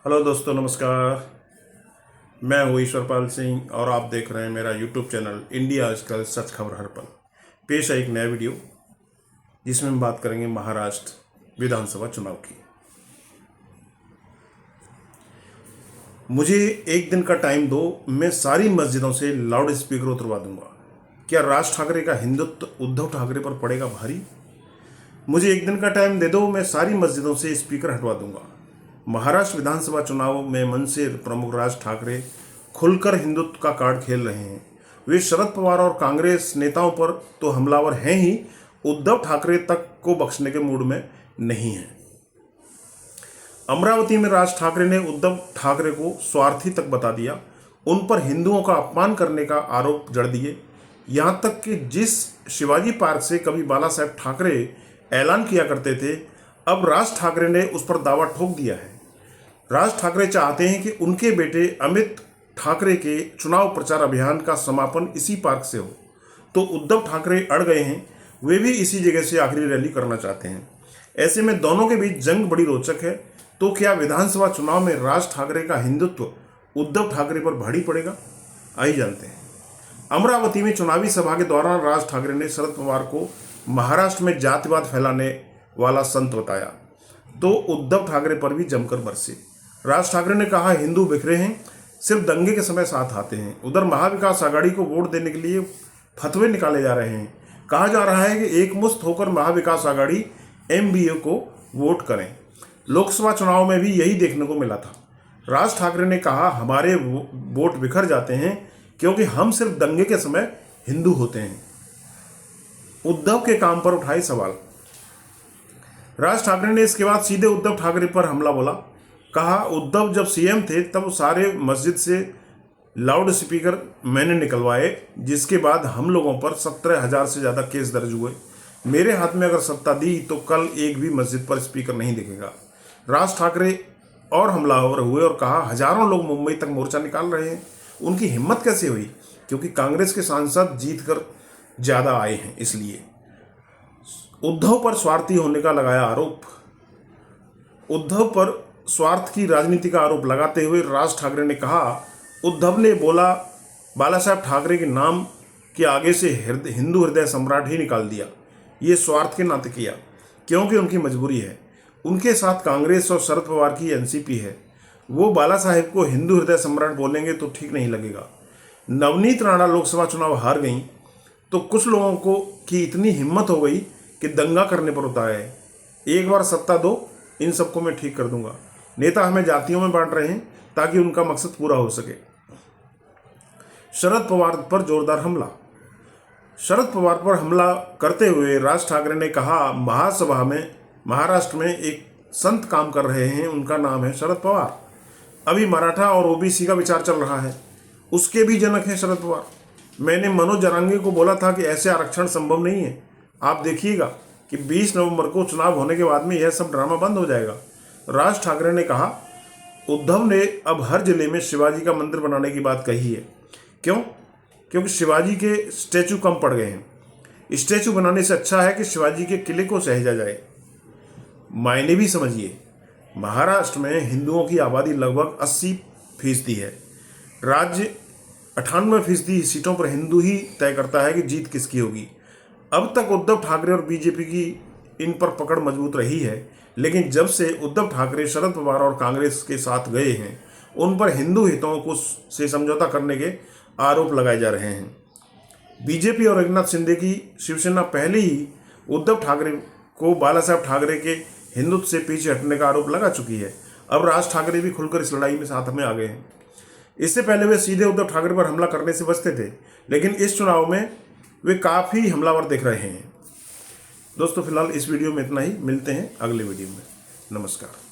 Hello दोस्तों, नमस्कार। मैं हूँ ईश्वरपाल सिंह और आप देख रहे हैं मेरा यूट्यूब चैनल इंडिया आजकल सच खबर हर पल। पेश है एक नया वीडियो जिसमें हम बात करेंगे महाराष्ट्र विधानसभा चुनाव की। मुझे एक दिन का टाइम दो, मैं सारी मस्जिदों से लाउड स्पीकर उतरवा दूंगा। क्या राज ठाकरे का हिंदुत्व उद्धव ठाकरे पर पड़ेगा भारी? मुझे एक दिन का टाइम दे दो, मैं सारी मस्जिदों से स्पीकर हटवा दूंगा। महाराष्ट्र विधानसभा चुनाव में मनसे प्रमुख राज ठाकरे खुलकर हिंदुत्व का कार्ड खेल रहे हैं। वे शरद पवार और कांग्रेस नेताओं पर तो हमलावर हैं ही, उद्धव ठाकरे तक को बख्शने के मूड में नहीं हैं। अमरावती में राज ठाकरे ने उद्धव ठाकरे को स्वार्थी तक बता दिया, उन पर हिंदुओं का अपमान करने का आरोप जड़ दिए। यहां तक कि जिस शिवाजी पार्क से कभी बाला साहेब ठाकरे ऐलान किया करते थे, अब राज ठाकरे ने उस पर दावा ठोक दिया है। राज ठाकरे चाहते हैं कि उनके बेटे अमित ठाकरे के चुनाव प्रचार अभियान का समापन इसी पार्क से हो, तो उद्धव ठाकरे अड़ गए हैं। वे भी इसी जगह से आखिरी रैली करना चाहते हैं। ऐसे में दोनों के बीच जंग बड़ी रोचक है। तो क्या विधानसभा चुनाव में राज ठाकरे का हिंदुत्व उद्धव ठाकरे पर भारी पड़ेगा? आइए जानते हैं। अमरावती में चुनावी सभा के दौरान राज ठाकरे ने शरद पवार को महाराष्ट्र में जातिवाद फैलाने वाला संत बताया, तो उद्धव ठाकरे पर भी जमकर बरसे। राज ठाकरे ने कहा, हिंदू बिखरे हैं, सिर्फ दंगे के समय साथ आते हैं। उधर महाविकास आघाड़ी को वोट देने के लिए फतवे निकाले जा रहे हैं। कहा जा रहा है कि एकमुश्त होकर महाविकास आघाड़ी एमबीए को वोट करें। लोकसभा चुनाव में भी यही देखने को मिला था। राज ठाकरे ने कहा, हमारे वोट बिखर जाते हैं क्योंकि हम सिर्फ दंगे के समय हिंदू होते हैं। उद्धव के काम पर उठाए सवाल। राज ठाकरे ने इसके बाद सीधे उद्धव ठाकरे पर हमला बोला। कहा, उद्धव जब सीएम थे तब सारे मस्जिद से लाउड स्पीकर मैंने निकलवाए, जिसके बाद हम लोगों पर 17,000 से ज़्यादा केस दर्ज हुए। मेरे हाथ में अगर सत्ता दी तो कल एक भी मस्जिद पर स्पीकर नहीं दिखेगा। राज ठाकरे और हमलावर हुए और कहा, हजारों लोग मुंबई तक मोर्चा निकाल रहे हैं। उनकी हिम्मत कैसे हुई? क्योंकि कांग्रेस के सांसद जीत कर ज़्यादा आए हैं, इसलिए। उद्धव पर स्वार्थी होने का लगाया आरोप। उद्धव पर स्वार्थ की राजनीति का आरोप लगाते हुए राज ठाकरे ने कहा, उद्धव ने बोला बाला साहेब ठाकरे के नाम के आगे से हिंदू हृदय सम्राट ही निकाल दिया। ये स्वार्थ के नाते किया क्योंकि उनकी मजबूरी है। उनके साथ कांग्रेस और शरद पवार की एनसीपी है। वो बाला साहेब को हिंदू हृदय सम्राट बोलेंगे तो ठीक नहीं लगेगा। नवनीत राणा लोकसभा चुनाव हार गई तो कुछ लोगों को की इतनी हिम्मत हो गई कि दंगा करने पर उतारे हैं। एक बार सत्ता दो, इन सबको मैं ठीक कर दूंगा। नेता हमें जातियों में बांट रहे हैं ताकि उनका मकसद पूरा हो सके। शरद पवार पर जोरदार हमला। शरद पवार पर हमला करते हुए राज ठाकरे ने कहा, महासभा में महाराष्ट्र में एक संत काम कर रहे हैं, उनका नाम है शरद पवार। अभी मराठा और ओबीसी का विचार चल रहा है, उसके भी जनक हैं शरद पवार। मैंने मनोज जरांगे को बोला था कि ऐसे आरक्षण संभव नहीं है। आप देखिएगा कि 20 नवंबर को चुनाव होने के बाद में यह सब ड्रामा बंद हो जाएगा। राज ठाकरे ने कहा, उद्धव ने अब हर जिले में शिवाजी का मंदिर बनाने की बात कही है। क्यों? क्योंकि शिवाजी के स्टैचू कम पड़ गए हैं। स्टैचू बनाने से अच्छा है कि शिवाजी के किले को सहेजा जाए। मायने भी समझिए, महाराष्ट्र में हिंदुओं की आबादी लगभग 80% है। राज्य 98% सीटों पर हिंदू ही तय करता है कि जीत किसकी होगी। अब तक उद्धव ठाकरे और बीजेपी की इन पर पकड़ मजबूत रही है, लेकिन जब से उद्धव ठाकरे शरद पवार और कांग्रेस के साथ गए हैं, उन पर हिंदू हितों को से समझौता करने के आरोप लगाए जा रहे हैं। बीजेपी और एकनाथ शिंदे की शिवसेना पहले ही उद्धव ठाकरे को बाला साहेब ठाकरे के हिंदुत्व से पीछे हटने का आरोप लगा चुकी है। अब राज ठाकरे भी खुलकर इस लड़ाई में साथ में आ गए हैं। इससे पहले वे सीधे उद्धव ठाकरे पर हमला करने से बचते थे, लेकिन इस चुनाव में वे काफ़ी हमलावर दिख रहे हैं। दोस्तों, फिलहाल इस वीडियो में इतना ही। मिलते हैं अगले वीडियो में। नमस्कार।